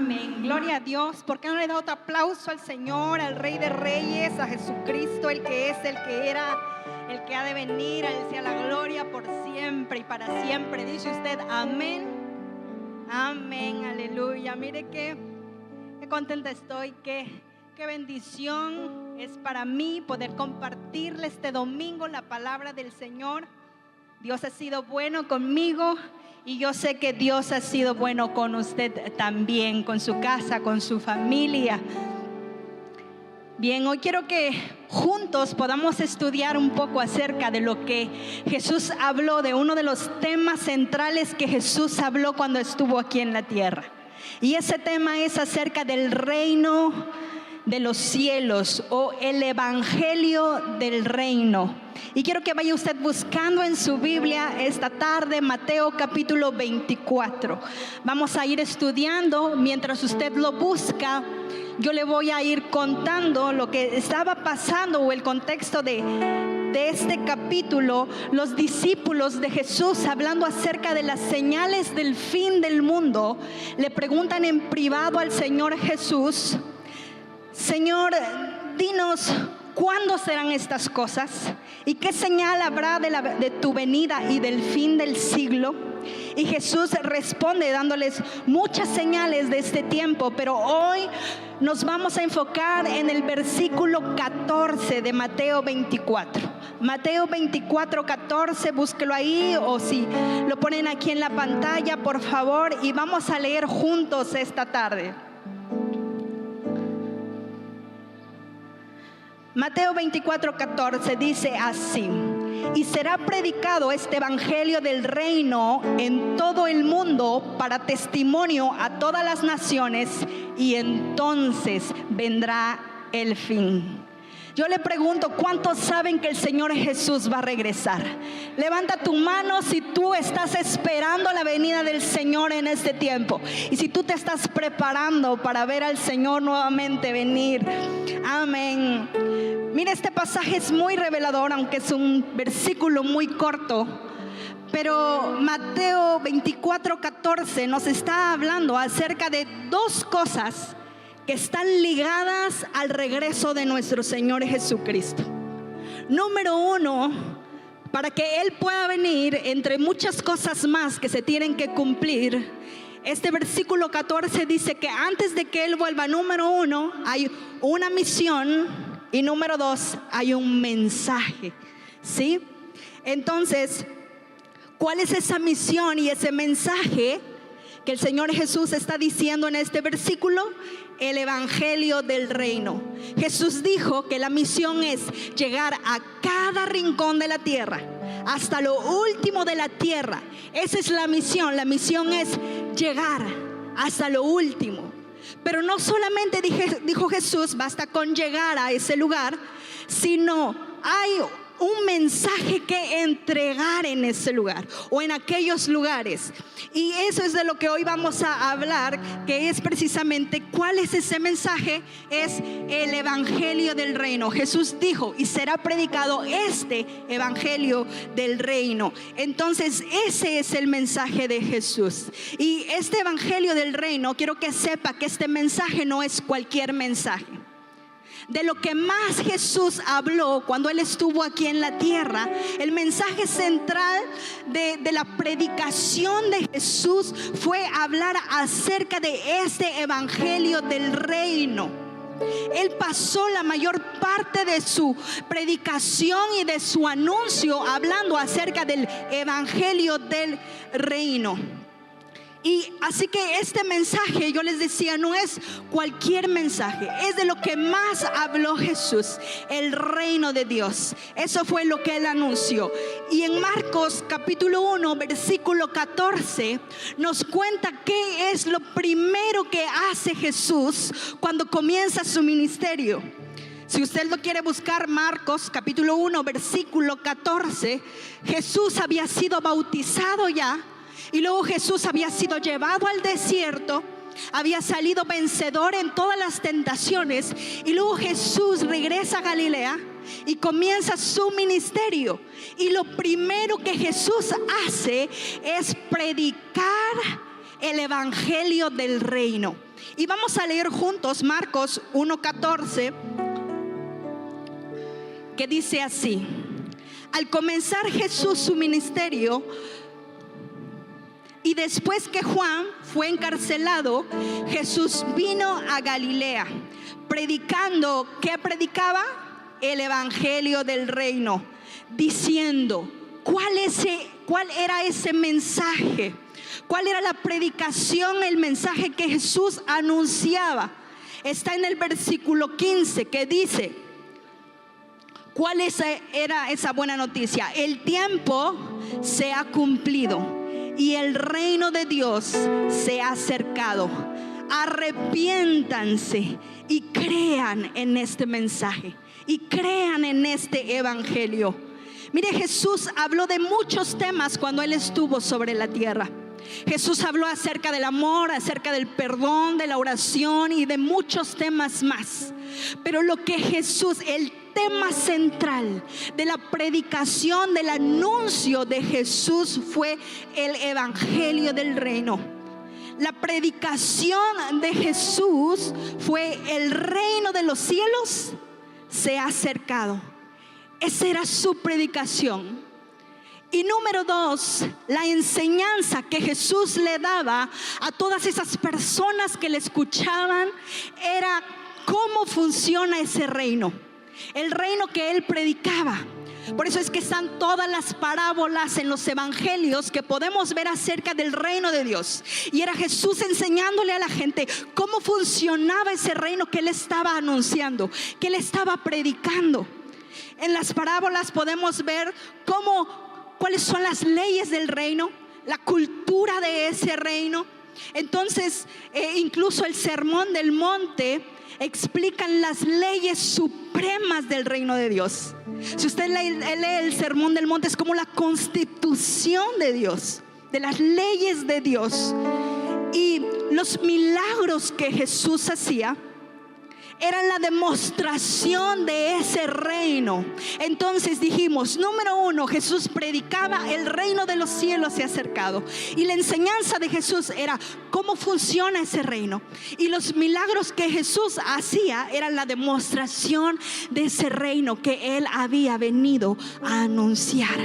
Amén. Gloria a Dios. ¿Por qué no le da otro aplauso al Señor, al Rey de Reyes, a Jesucristo, el que es, el que era, el que ha de venir? A Él sea la gloria por siempre y para siempre. Dice usted amén. Amén, aleluya. Mire qué contenta estoy, qué bendición es para mí poder compartirle este domingo la palabra del Señor. Dios ha sido bueno conmigo y yo sé que Dios ha sido bueno con usted también, con su casa, con su familia. Bien, hoy quiero que juntos podamos estudiar un poco acerca de lo que Jesús habló, de uno de los temas centrales que Jesús habló cuando estuvo aquí en la tierra. Y ese tema es acerca del reino de los cielos o el evangelio del reino. Y quiero que vaya usted buscando en su Biblia esta tarde Mateo capítulo 24. Vamos a ir estudiando. Mientras usted lo busca, yo le voy a ir contando lo que estaba pasando o el contexto de este capítulo. Los discípulos de Jesús, hablando acerca de las señales del fin del mundo, le preguntan en privado al Señor Jesús: Señor, dinos, ¿cuándo serán estas cosas? ¿Y qué señal habrá de tu venida y del fin del siglo? Y Jesús responde dándoles muchas señales de este tiempo, pero hoy nos vamos a enfocar en el versículo 14 de Mateo 24. Mateo 24, 14, búsquelo ahí, o si lo ponen aquí en la pantalla, por favor, y vamos a leer juntos esta tarde. Mateo 24, 14 dice así: y será predicado este evangelio del reino en todo el mundo para testimonio a todas las naciones, y entonces vendrá el fin. Yo le pregunto, ¿cuántos saben que el Señor Jesús va a regresar? Levanta tu mano si tú estás esperando la venida del Señor en este tiempo. Y si tú te estás preparando para ver al Señor nuevamente venir. Amén. Mira, este pasaje es muy revelador, aunque es un versículo muy corto. Pero Mateo 24, 14 nos está hablando acerca de dos cosas que están ligadas al regreso de nuestro Señor Jesucristo. Número uno, para que Él pueda venir, entre muchas cosas más que se tienen que cumplir, este versículo 14 dice que antes de que Él vuelva, número uno, hay una misión, y número dos, hay un mensaje, ¿sí? Entonces, ¿cuál es esa misión y ese mensaje que el Señor Jesús está diciendo en este versículo? El evangelio del reino. Jesús dijo que la misión es llegar a cada rincón de la tierra, hasta lo último de la tierra. Esa es la misión. La misión es llegar hasta lo último. Pero no solamente dijo Jesús, basta con llegar a ese lugar, sino hay un mensaje que entregar en ese lugar o en aquellos lugares. Y eso es de lo que hoy vamos a hablar, que es precisamente cuál es ese mensaje. Es el evangelio del reino. Jesús dijo, y será predicado este evangelio del reino. Entonces ese es el mensaje de Jesús. Y este evangelio del reino, quiero que sepa que este mensaje no es cualquier mensaje. De lo que más Jesús habló cuando Él estuvo aquí en la tierra, el mensaje central de la predicación de Jesús fue hablar acerca de este evangelio del reino. Él pasó la mayor parte de su predicación y de su anuncio hablando acerca del evangelio del reino. Y así que este mensaje, yo les decía, no es cualquier mensaje, es de lo que más habló Jesús, el reino de Dios. Eso fue lo que Él anunció. Y en Marcos capítulo 1, versículo 14, nos cuenta qué es lo primero que hace Jesús cuando comienza su ministerio. Si usted lo quiere buscar, Marcos capítulo 1, versículo 14, Jesús había sido bautizado ya. Y luego Jesús había sido llevado al desierto, había salido vencedor en todas las tentaciones. Y luego Jesús regresa a Galilea y comienza su ministerio. Y lo primero que Jesús hace es predicar el evangelio del reino. Y vamos a leer juntos Marcos 1:14, que dice así: al comenzar Jesús su ministerio, y después que Juan fue encarcelado, Jesús vino a Galilea, predicando. ¿Qué predicaba? El evangelio del reino, diciendo, ¿cuál era ese mensaje? ¿Cuál era la predicación, el mensaje que Jesús anunciaba? Está en el versículo 15, que dice: ¿cuál era esa buena noticia? El tiempo se ha cumplido y el reino de Dios se ha acercado. Arrepiéntanse y crean en este mensaje, y crean en este evangelio. Mire, Jesús habló de muchos temas cuando Él estuvo sobre la tierra. Jesús habló acerca del amor, acerca del perdón, de la oración y de muchos temas más. Pero lo que Jesús, el tema central de la predicación, del anuncio de Jesús, fue el evangelio del reino. La predicación de Jesús fue: el reino de los cielos se ha acercado. Esa era su predicación. Y número 2, la enseñanza que Jesús le daba a todas esas personas que le escuchaban era cómo funciona ese reino, el reino que Él predicaba. Por eso es que están todas las parábolas en los evangelios que podemos ver acerca del reino de Dios. Y era Jesús enseñándole a la gente cómo funcionaba ese reino que Él estaba anunciando, que Él estaba predicando. En las parábolas podemos ver cuáles son las leyes del reino, la cultura de ese reino. Entonces, incluso el sermón del monte explican las leyes supremas del reino de Dios. Si usted lee el sermón del monte, es como la constitución de Dios, de las leyes de Dios. Y los milagros que Jesús hacía eran la demostración de ese reino. Entonces dijimos, número 1, Jesús predicaba: el reino de los cielos se ha acercado. Y la enseñanza de Jesús era cómo funciona ese reino. Y los milagros que Jesús hacía eran la demostración de ese reino que Él había venido a anunciar.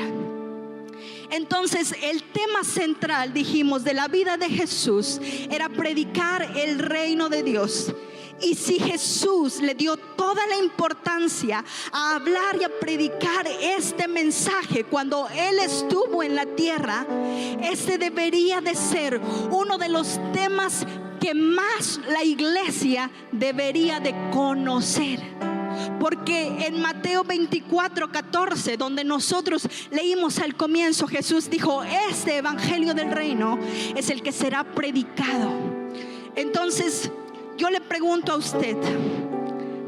Entonces el tema central, dijimos, de la vida de Jesús era predicar el reino de Dios. Y si Jesús le dio toda la importancia a hablar y a predicar este mensaje cuando Él estuvo en la tierra, este debería de ser uno de los temas que más la iglesia debería de conocer. Porque en Mateo 24:14, donde nosotros leímos al comienzo, Jesús dijo: este evangelio del reino es el que será predicado. Entonces yo le pregunto a usted,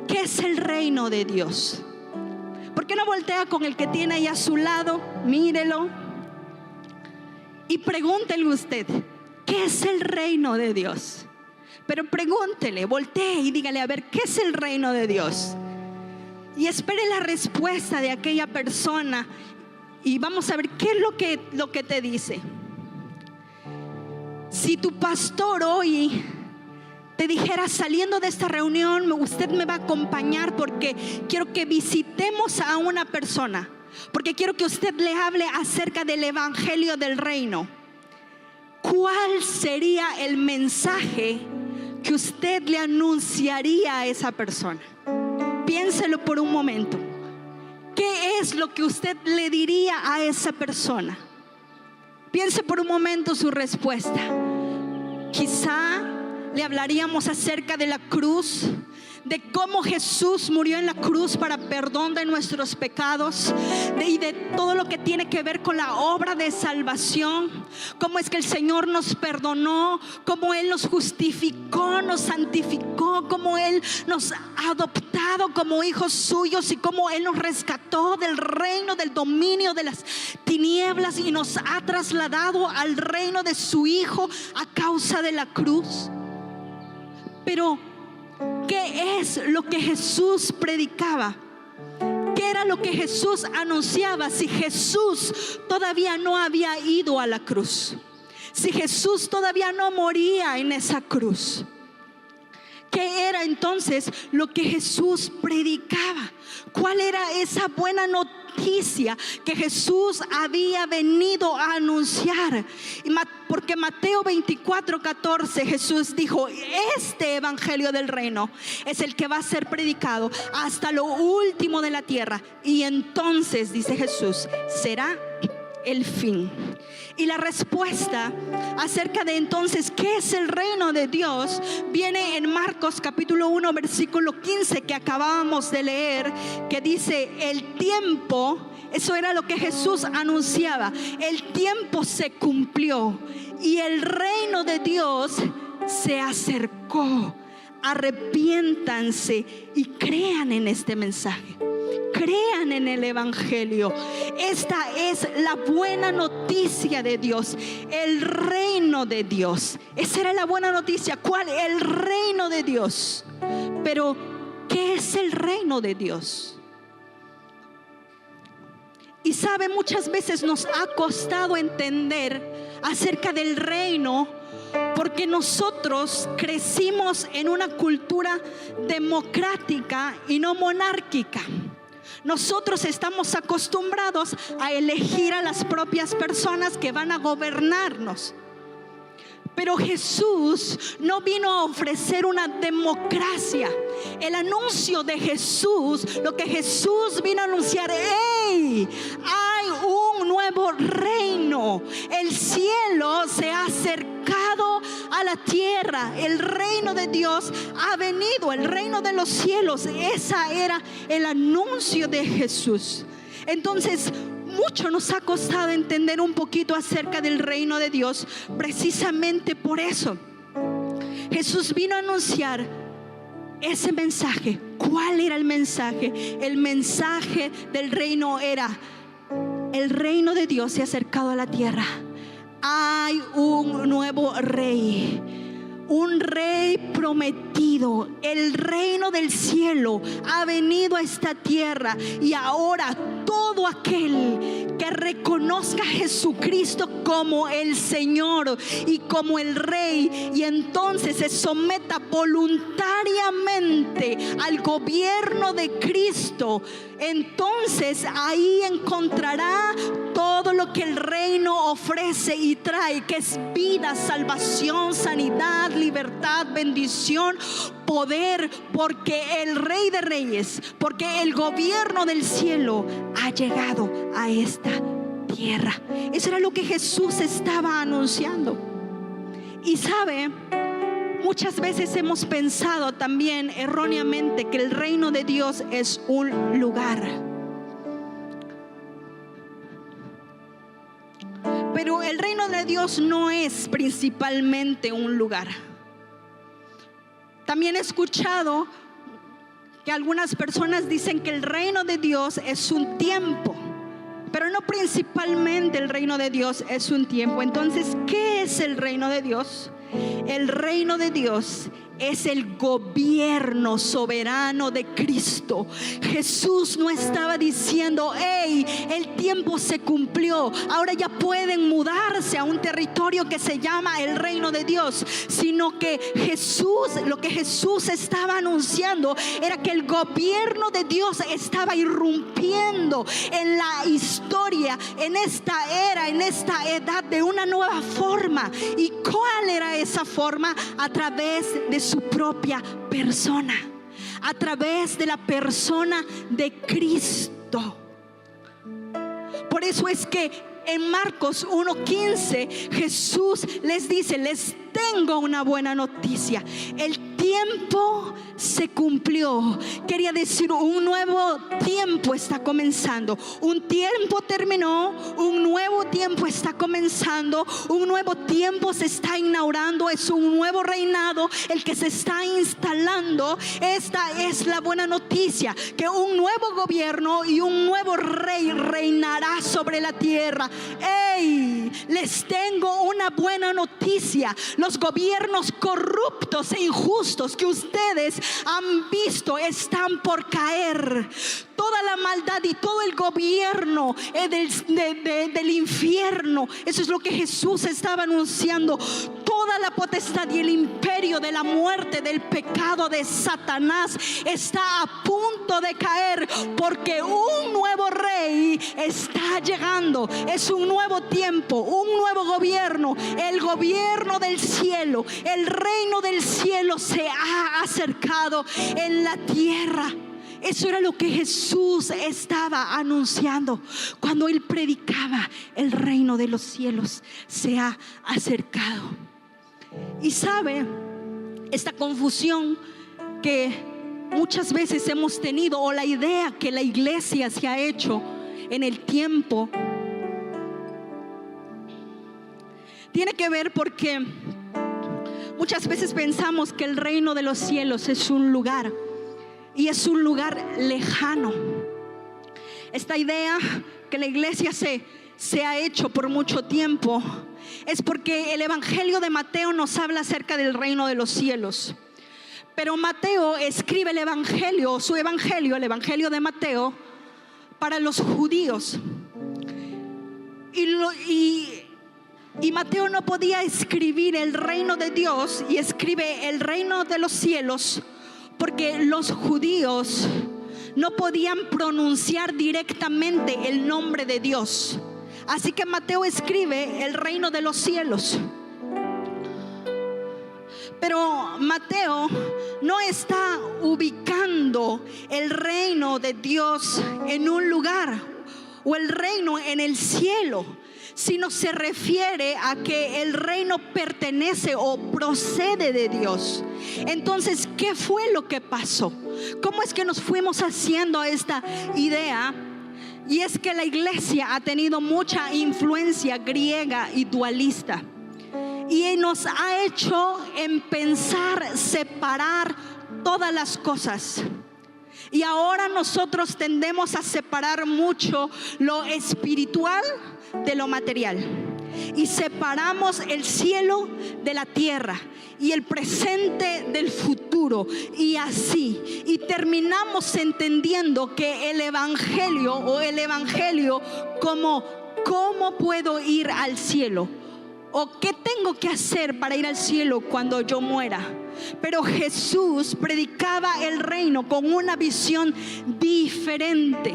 ¿qué es el reino de Dios? ¿Por qué no voltea con el que tiene ahí a su lado? Mírelo y pregúntele usted, ¿qué es el reino de Dios? Pero pregúntele, voltee y dígale: a ver, ¿qué es el reino de Dios? Y espere la respuesta de aquella persona y vamos a ver qué es lo que te dice. Si tu pastor hoy te dijera: saliendo de esta reunión, usted me va a acompañar porque quiero que visitemos a una persona, porque quiero que usted le hable acerca del evangelio del reino, ¿cuál sería el mensaje que usted le anunciaría a esa persona? Piénselo por un momento. ¿Qué es lo que usted le diría a esa persona? Piense por un momento su respuesta. Quizá le hablaríamos acerca de la cruz, de cómo Jesús murió en la cruz para perdón de nuestros pecados, y de todo lo que tiene que ver con la obra de salvación, cómo es que el Señor nos perdonó, cómo Él nos justificó, nos santificó, cómo Él nos ha adoptado como hijos suyos y cómo Él nos rescató del reino, del dominio de las tinieblas y nos ha trasladado al reino de su Hijo a causa de la cruz. Pero ¿qué es lo que Jesús predicaba? ¿Qué era lo que Jesús anunciaba si Jesús todavía no había ido a la cruz? si Jesús todavía no moría en esa cruz? ¿Qué era entonces lo que Jesús predicaba? ¿Cuál era esa buena noticia que Jesús había venido a anunciar? Porque Mateo 24:14 Jesús dijo: este evangelio del reino es el que va a ser predicado hasta lo último de la tierra, y entonces, dice Jesús, será el fin. Y la respuesta acerca de entonces qué es el reino de Dios viene en Marcos capítulo 1 versículo 15 que acabábamos de leer, que dice: el tiempo, eso era lo que Jesús anunciaba, el tiempo se cumplió y el reino de Dios se acercó. Arrepiéntanse y crean en este mensaje. Crean en el evangelio. Esta es la buena noticia de Dios, el reino de Dios. Esa era la buena noticia. ¿Cuál? El reino de Dios. Pero ¿qué es el reino de Dios? Y sabe, muchas veces nos ha costado entender acerca del reino, porque nosotros crecimos en una cultura democrática y no monárquica. Nosotros estamos acostumbrados a elegir a las propias personas que van a gobernarnos. Pero Jesús no vino a ofrecer una democracia. El anuncio de Jesús, lo que Jesús vino a anunciar: ¡hey! Hay un nuevo reino. El cielo se ha acercado a la tierra. El reino de Dios ha venido, el reino de los cielos. Ese era el anuncio de Jesús. Entonces, mucho nos ha costado entender un poquito acerca del reino de Dios. Precisamente por eso Jesús vino a anunciar ese mensaje. ¿Cuál era el mensaje? El mensaje del reino era: el reino de Dios se ha acercado a la tierra. Hay un nuevo rey, un rey prometido. El reino del cielo ha venido a esta tierra, y ahora todo aquel que reconozca a Jesucristo como el Señor y como el Rey, y entonces se someta voluntariamente al gobierno de Cristo, entonces ahí encontrará todo lo que el reino ofrece y trae, que es vida, salvación, sanidad, libertad, bendición, poder, porque el Rey de Reyes, porque el gobierno del cielo ha llegado a esta tierra. Eso era lo que Jesús estaba anunciando. Y sabe, muchas veces hemos pensado también erróneamente que el reino de Dios es un lugar. Pero el reino de Dios no es principalmente un lugar. También he escuchado que algunas personas dicen que el reino de Dios es un tiempo, pero no principalmente el reino de Dios es un tiempo. Entonces, ¿qué es el reino de Dios? El reino de Dios es el gobierno soberano de Cristo. Jesús no estaba diciendo: hey, el tiempo se cumplió, ahora ya pueden mudarse a un territorio que se llama el reino de Dios, sino que lo que Jesús estaba anunciando era que el gobierno de Dios estaba irrumpiendo en la historia, en esta era, en esta edad, de una nueva forma. ¿Y cuál era esa forma? A través de su propia persona, a través de la persona de Cristo. Por eso es que en Marcos 1:15 Jesús les dice: les tengo una buena noticia. El tiempo se cumplió. Quería decir, un nuevo tiempo está comenzando. Un tiempo terminó, un nuevo tiempo está comenzando. Un nuevo tiempo se está inaugurando. Es un nuevo reinado el que se está instalando. Esta es la buena noticia, que un nuevo gobierno y un nuevo rey reinará sobre la tierra. ¡Ey! Les tengo una buena noticia. Los gobiernos corruptos e injustos que ustedes han visto están por caer. Toda la maldad y todo el gobierno del infierno. Eso es lo que Jesús estaba anunciando. Toda la potestad y el imperio de la muerte, del pecado, de Satanás está a punto de caer, porque un nuevo rey está llegando. Es un nuevo tiempo, un nuevo gobierno, el gobierno del cielo. El reino del cielo se ha acercado en la tierra. Eso era lo que Jesús estaba anunciando cuando Él predicaba: el reino de los cielos se ha acercado. Y sabe, esta confusión que muchas veces hemos tenido, o la idea que la iglesia se ha hecho en el tiempo, tiene que ver porque muchas veces pensamos que el reino de los cielos es un lugar, y es un lugar lejano. Esta idea que la iglesia se ha hecho por mucho tiempo es porque el evangelio de Mateo nos habla acerca del reino de los cielos. Pero Mateo escribe el evangelio de Mateo, para los judíos. Y Mateo no podía escribir el reino de Dios y escribe el reino de los cielos, porque los judíos no podían pronunciar directamente el nombre de Dios. Así que Mateo escribe el reino de los cielos. Pero Mateo no está ubicando el reino de Dios en un lugar, o el reino en el cielo, sino se refiere a que el reino pertenece o procede de Dios. Entonces, ¿qué fue lo que pasó? ¿Cómo es que nos fuimos haciendo esta idea? Y es que la iglesia ha tenido mucha influencia griega y dualista, y nos ha hecho en pensar separar todas las cosas. Y ahora nosotros tendemos a separar mucho lo espiritual de lo material, y separamos el cielo de la tierra y el presente del futuro, y así, y terminamos entendiendo que el evangelio como ¿cómo puedo ir al cielo? ¿O qué tengo que hacer para ir al cielo cuando yo muera? Pero Jesús predicaba el reino con una visión diferente.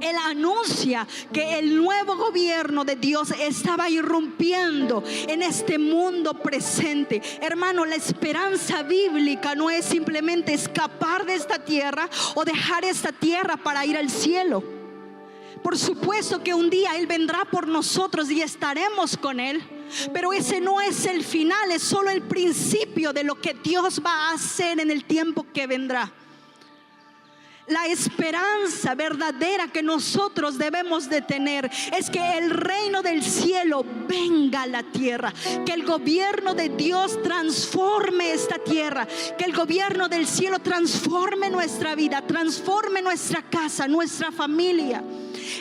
Él anuncia que el nuevo gobierno de Dios estaba irrumpiendo en este mundo presente. Hermano, la esperanza bíblica no es simplemente escapar de esta tierra o dejar esta tierra para ir al cielo. Por supuesto que un día Él vendrá por nosotros y estaremos con Él, pero ese no es el final, es solo el principio de lo que Dios va a hacer en el tiempo que vendrá. La esperanza verdadera que nosotros debemos de tener es que el reino del cielo venga a la tierra, que el gobierno de Dios transforme esta tierra, que el gobierno del cielo transforme nuestra vida, transforme nuestra casa, nuestra familia.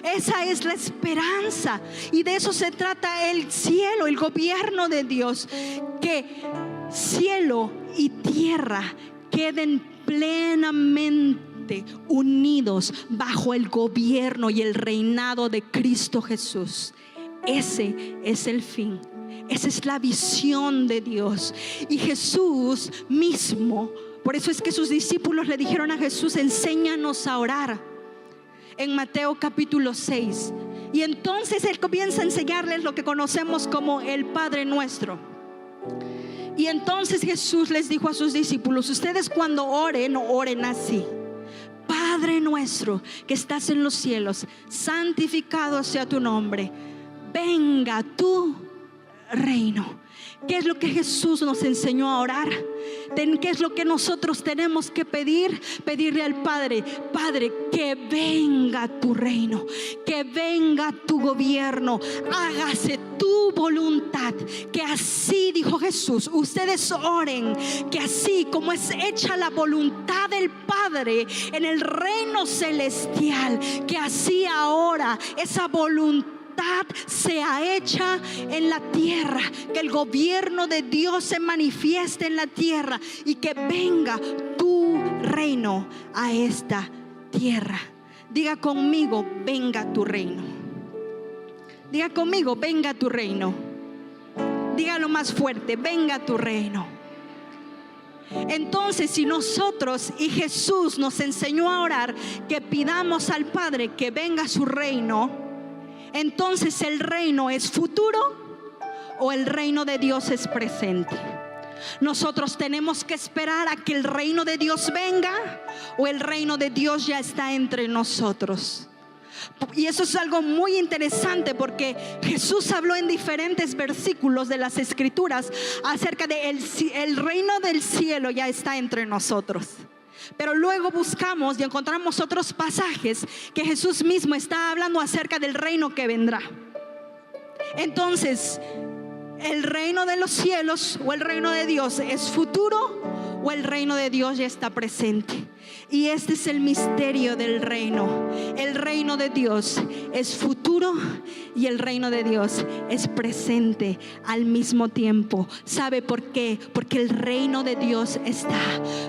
Esa es la esperanza, y de eso se trata el cielo, el gobierno de Dios, que cielo y tierra queden plenamente unidos bajo el gobierno y el reinado de Cristo Jesús. Ese es el fin, esa es la visión de Dios. Y Jesús mismo, por eso es que sus discípulos le dijeron a Jesús: enséñanos a orar, en Mateo capítulo 6. Y entonces Él comienza a enseñarles lo que conocemos como el Padre Nuestro. Y entonces Jesús les dijo a sus discípulos: ustedes cuando oren, oren así: Padre nuestro que estás en los cielos, santificado sea tu nombre, venga tu reino. ¿Qué es lo que Jesús nos enseñó a orar? ¿Qué es lo que nosotros tenemos que pedir? Pedirle al Padre: Padre, que venga tu reino, que venga tu gobierno, hágase tu voluntad. Que así, dijo Jesús, ustedes oren, que así como es hecha la voluntad del Padre en el reino celestial, que así ahora esa voluntad sea hecha en la tierra, que el gobierno de Dios se manifieste en la tierra, y que venga tu reino a esta tierra. Diga conmigo, venga tu reino. Diga conmigo, venga tu reino. Dígalo más fuerte, venga tu reino. Entonces, si nosotros, y Jesús nos enseñó a orar, que pidamos al Padre que venga su reino, entonces el reino es futuro o el reino de Dios es presente. Nosotros tenemos que esperar a que el reino de Dios venga, o el reino de Dios ya está entre nosotros. Y eso es algo muy interesante, porque Jesús habló en diferentes versículos de las Escrituras acerca de el reino del cielo ya está entre nosotros. Pero luego buscamos y encontramos otros pasajes que Jesús mismo está hablando acerca del reino que vendrá. Entonces, ¿el reino de los cielos o el reino de Dios es futuro, o el reino de Dios ya está presente? Y este es el misterio del reino. El reino de Dios es futuro y el reino de Dios es presente al mismo tiempo. ¿Sabe por qué? Porque el reino de Dios está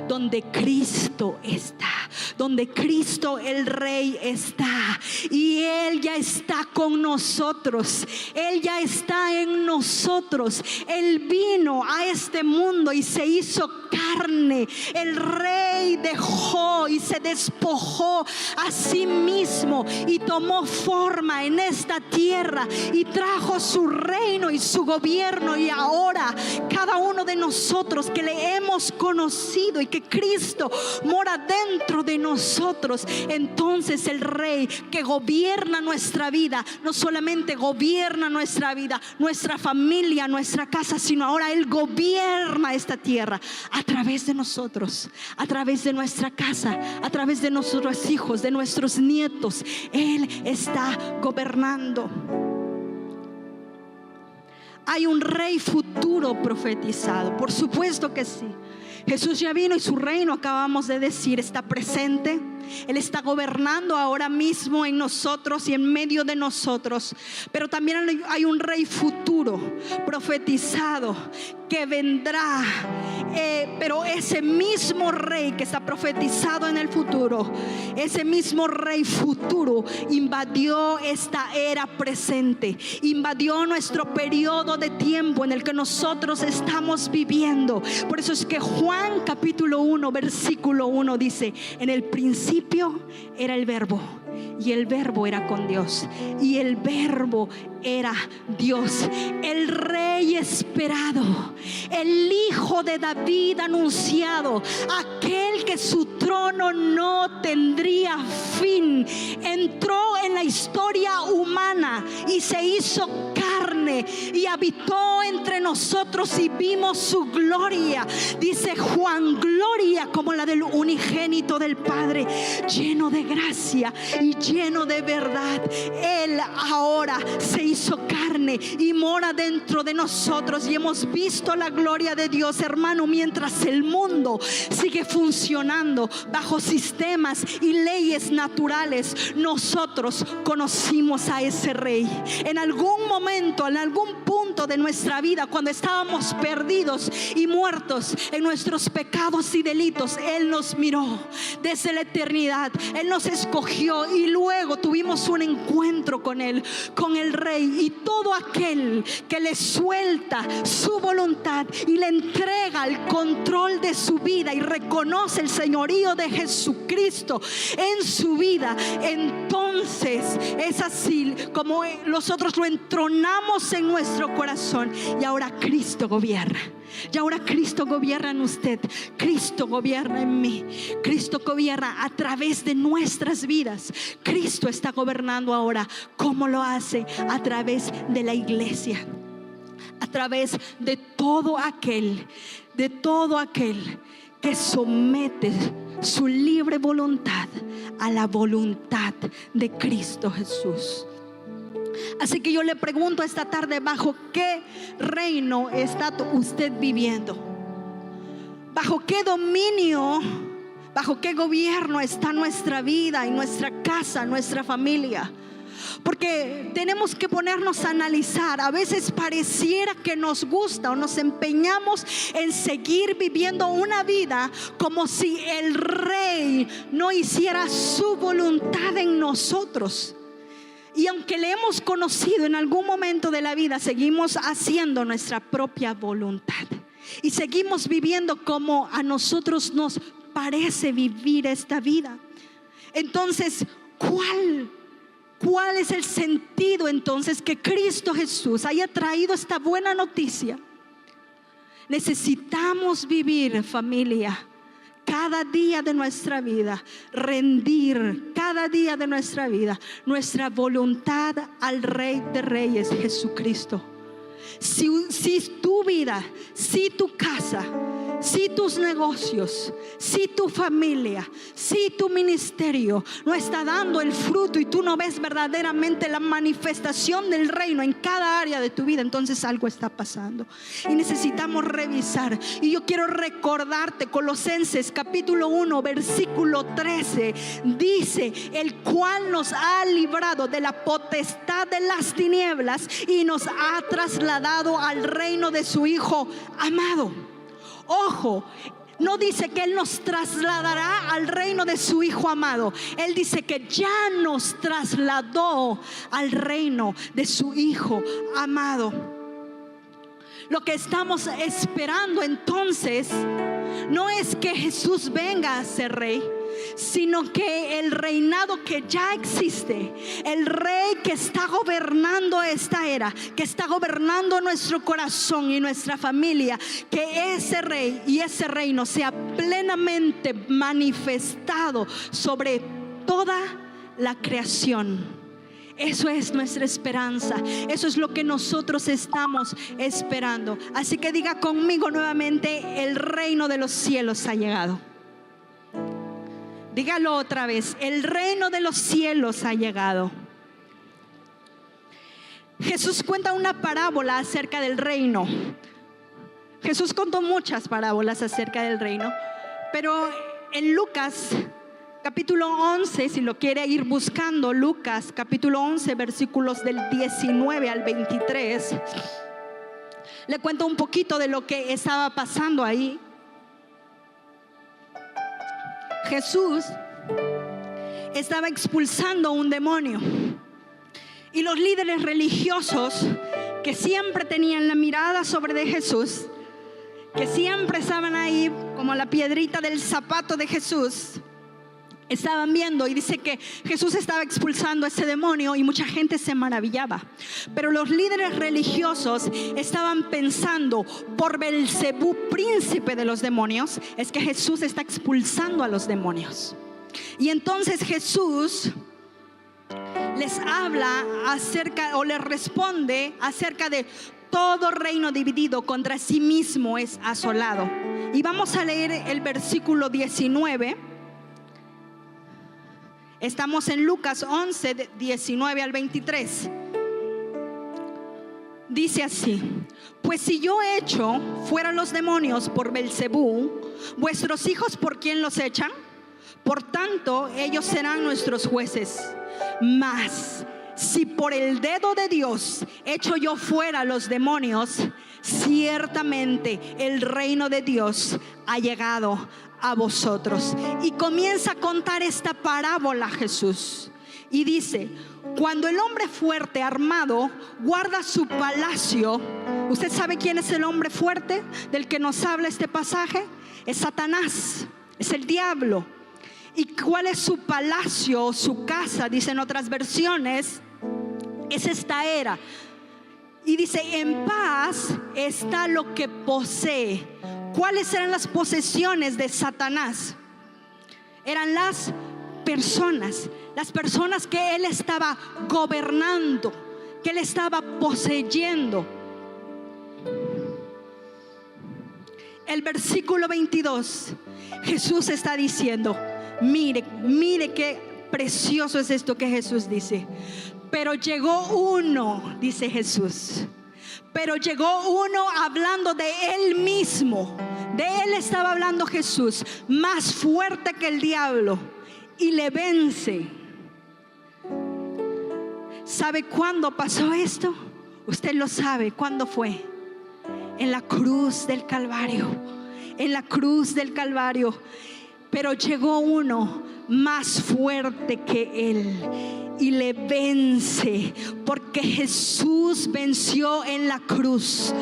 donde Cristo está, donde Cristo el Rey está, y Él ya está con nosotros. Él ya está en nosotros. Él vino a este mundo y se hizo carne. El Rey dejó y se despojó a sí mismo y tomó forma en esta tierra y trajo su reino y su gobierno. Y ahora cada uno de nosotros que le hemos conocido y que Cristo mora dentro de nosotros, entonces el Rey que gobierna nuestra vida, no solamente gobierna nuestra vida, nuestra familia, nuestra casa, sino ahora Él gobierna esta tierra a través de nosotros, a través de nuestra casa, a través de nuestros hijos, de nuestros nietos. Él está gobernando. Hay un rey futuro profetizado, por supuesto que sí. Jesús ya vino y su reino, acabamos de decir, está presente. Él está gobernando ahora mismo en nosotros y en medio de nosotros. Pero también hay un rey futuro profetizado que vendrá. Pero ese mismo rey que está profetizado en el futuro, ese mismo rey futuro invadió esta era presente, invadió nuestro periodo de tiempo en el que nosotros estamos viviendo. Por eso es que Juan capítulo 1 versículo 1 dice: en el principio era el verbo, y el verbo era con Dios, y el verbo era Dios. El rey esperado, el hijo de David anunciado, aquel que su trono no tendría fin, entró en la historia humana y se hizo carne y habitó entre nosotros y vimos su gloria. Dice Juan: gloria como la del unigénito del Padre, lleno de gracia y lleno de verdad. Él ahora se hizo carne y mora dentro de nosotros, y hemos visto la gloria de Dios, hermano. Mientras el mundo sigue funcionando bajo sistemas y leyes naturales, nosotros conocimos a ese rey. En algún momento, en algún punto de nuestra vida, cuando estábamos perdidos y muertos en nuestros pecados y delitos, Él nos miró desde la eternidad. Él nos escogió y luego tuvimos un encuentro con Él, con el Rey. Y todo aquel que le suelta su voluntad y le entrega el control de su vida y reconoce el señorío de Jesucristo en su vida, entonces es así como nosotros lo entronamos en nuestro corazón. Y ahora Cristo gobierna. Y ahora Cristo gobierna en usted, Cristo gobierna en mí, Cristo gobierna a través de nuestras vidas. Cristo está gobernando ahora. ¿Cómo lo hace? A través de la iglesia, a través de todo aquel que somete su libre voluntad a la voluntad de Cristo Jesús. Así que yo le pregunto esta tarde: ¿bajo qué reino está usted viviendo? ¿Bajo qué dominio, bajo qué gobierno está nuestra vida y nuestra casa, nuestra familia? Porque tenemos que ponernos a analizar. A veces pareciera que nos gusta o nos empeñamos en seguir viviendo una vida como si el Rey no hiciera su voluntad en nosotros. Y aunque le hemos conocido en algún momento de la vida, seguimos haciendo nuestra propia voluntad. Y seguimos viviendo como a nosotros nos parece vivir esta vida. Entonces, ¿cuál es el sentido entonces que Cristo Jesús haya traído esta buena noticia? Necesitamos vivir, familia, cada día de nuestra vida, rendir cada día de nuestra vida nuestra voluntad al Rey de Reyes, Jesucristo. Si tu vida, si tu casa, si tus negocios, si tu familia, si tu ministerio no está dando el fruto y tú no ves verdaderamente la manifestación del reino en cada área de tu vida, entonces algo está pasando y necesitamos revisar. Y yo quiero recordarte, Colosenses capítulo 1 versículo 13 dice: el cual nos ha librado de la potestad de las tinieblas y nos ha trasladado al reino de su Hijo amado. Ojo, no dice que Él nos trasladará al reino de su Hijo amado. Él dice que ya nos trasladó al reino de su Hijo amado. Lo que estamos esperando entonces no es que Jesús venga a ser rey, sino que el reinado que ya existe, el rey que está gobernando esta era, que está gobernando nuestro corazón y nuestra familia, que ese rey y ese reino sea plenamente manifestado sobre toda la creación. Eso es nuestra esperanza. Eso es lo que nosotros estamos esperando. Así que diga conmigo nuevamente: el reino de los cielos ha llegado. Dígalo otra vez: el reino de los cielos ha llegado. Jesús cuenta una parábola acerca del reino. Jesús contó muchas parábolas acerca del reino, pero en Lucas capítulo 11, si lo quiere ir buscando, Lucas capítulo 11 versículos del 19 al 23, le cuento un poquito de lo que estaba pasando ahí. Jesús estaba expulsando un demonio y los líderes religiosos, que siempre tenían la mirada sobre de Jesús, que siempre estaban ahí como la piedrita del zapato de Jesús, estaban viendo, y dice que Jesús estaba expulsando a ese demonio y mucha gente se maravillaba. Pero los líderes religiosos estaban pensando: por Belcebú, príncipe de los demonios, es que Jesús está expulsando a los demonios. Y entonces Jesús les habla acerca, o les responde acerca de todo reino dividido contra sí mismo es asolado. Y vamos a leer el versículo 19. Estamos en Lucas 11, 19 al 23. Dice así: pues si yo echo fuera los demonios por Belcebú, vuestros hijos, ¿por quién los echan? Por tanto, ellos serán nuestros jueces. Mas si por el dedo de Dios echo yo fuera los demonios, ciertamente el reino de Dios ha llegado a vosotros. Y comienza a contar esta parábola Jesús y dice: cuando el hombre fuerte armado guarda su palacio. ¿Usted sabe quién es el hombre fuerte del que nos habla este pasaje? Es Satanás, es el diablo. ¿Y cuál es su palacio, su casa? Dicen otras versiones, es esta era. Y dice: en paz está lo que posee. ¿Cuáles eran las posesiones de Satanás? Eran las personas que él estaba gobernando, que él estaba poseyendo. El versículo 22, Jesús está diciendo: mire qué precioso es esto que Jesús dice. Pero llegó uno, dice Jesús, pero llegó uno hablando de él mismo. De él estaba hablando Jesús, más fuerte que el diablo, y le vence. ¿Sabe cuándo pasó esto? Usted lo sabe. ¿Cuándo fue? En la cruz del Calvario. En la cruz del Calvario. Pero llegó uno más fuerte que él y le vence, porque Jesús venció en la cruz,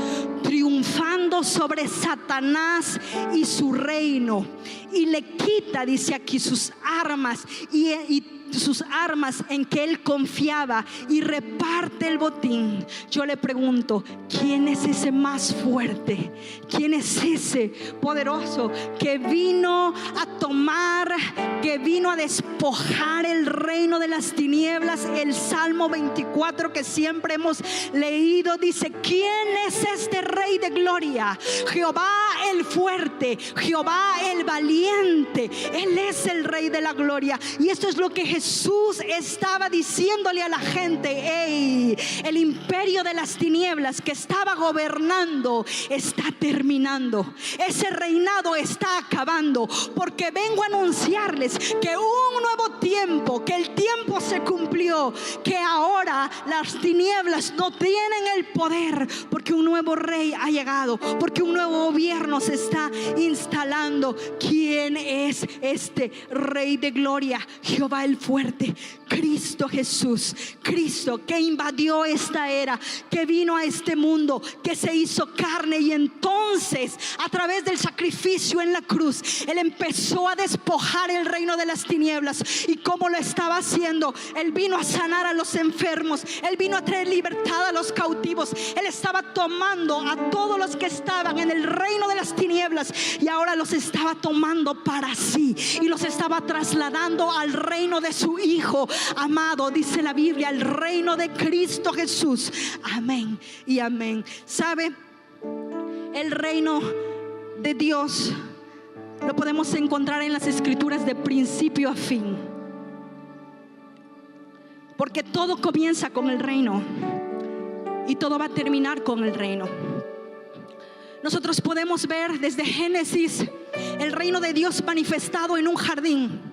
triunfando sobre Satanás y su reino, y le quita, dice aquí, sus armas y sus armas en que él confiaba, y reparte el botín. Yo le pregunto, ¿quién es ese más fuerte? ¿Quién es ese poderoso que vino a tomar, que vino a despojar el reino de las tinieblas? El Salmo 24 que siempre hemos leído dice: ¿quién es este Rey de gloria? Jehová el fuerte, Jehová el valiente. Él es el Rey de la gloria. Y esto es lo que Jesús estaba diciéndole a la gente: hey, el imperio de las tinieblas que estaba gobernando está terminando. Ese reinado está acabando, porque vengo a anunciarles que un nuevo tiempo, que el tiempo se cumplió, que ahora las tinieblas no tienen el poder, porque un nuevo rey ha llegado, porque un nuevo gobierno se está instalando. ¿Quién es este Rey de gloria? Jehová el fuerte, Cristo Jesús. Cristo que invadió esta era, que vino a este mundo, que se hizo carne, y entonces a través del sacrificio en la cruz Él empezó a despojar el reino de las tinieblas. Y como lo estaba haciendo, Él vino a sanar a los enfermos, Él vino a traer libertad a los cautivos. Él estaba tomando a todos los que estaban en el reino de las tinieblas y ahora los estaba tomando para sí y los estaba trasladando al reino de su Hijo amado, dice la Biblia, el reino de Cristo Jesús. Amén y amén. ¿Sabe? El reino de Dios lo podemos encontrar en las Escrituras de principio a fin, porque todo comienza con el reino y todo va a terminar con el reino. Nosotros podemos ver desde Génesis el reino de Dios manifestado en un jardín.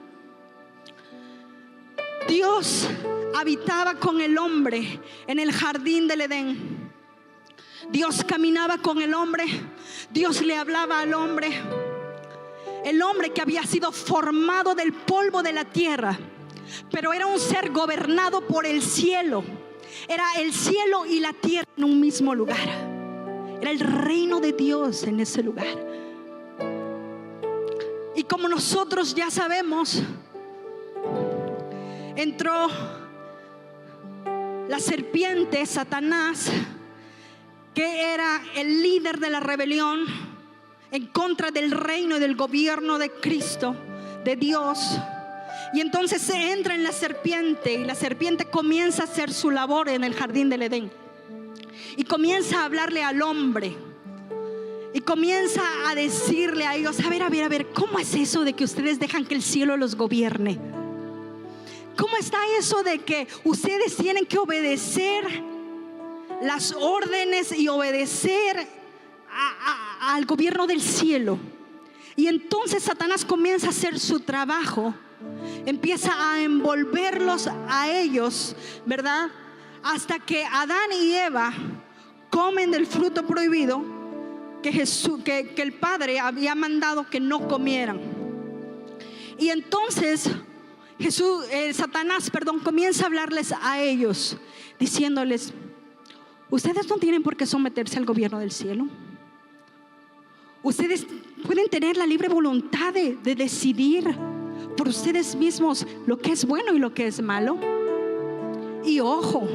Dios habitaba con el hombre en el jardín del Edén. Dios caminaba con el hombre, Dios le hablaba al hombre. El hombre que había sido formado del polvo de la tierra, pero era un ser gobernado por el cielo. Era el cielo y la tierra en un mismo lugar. Era el reino de Dios en ese lugar. Y como nosotros ya sabemos, entró la serpiente, Satanás, que era el líder de la rebelión en contra del reino y del gobierno de Cristo, de Dios. Y entonces se entra en la serpiente, y la serpiente comienza a hacer su labor en el jardín del Edén, y comienza a hablarle al hombre, y comienza a decirle a ellos: a ver, ¿cómo es eso de que ustedes dejan que el cielo los gobierne? ¿Cómo está eso de que ustedes tienen que obedecer las órdenes y obedecer al gobierno del cielo? Y entonces Satanás comienza a hacer su trabajo, empieza a envolverlos a ellos, ¿verdad? Hasta que Adán y Eva comen del fruto prohibido que el Padre había mandado que no comieran. Y entonces Satanás comienza a hablarles a ellos, diciéndoles: ustedes no tienen por qué someterse al gobierno del cielo. Ustedes pueden tener la libre voluntad de decidir por ustedes mismos lo que es bueno y lo que es malo. Y ojo,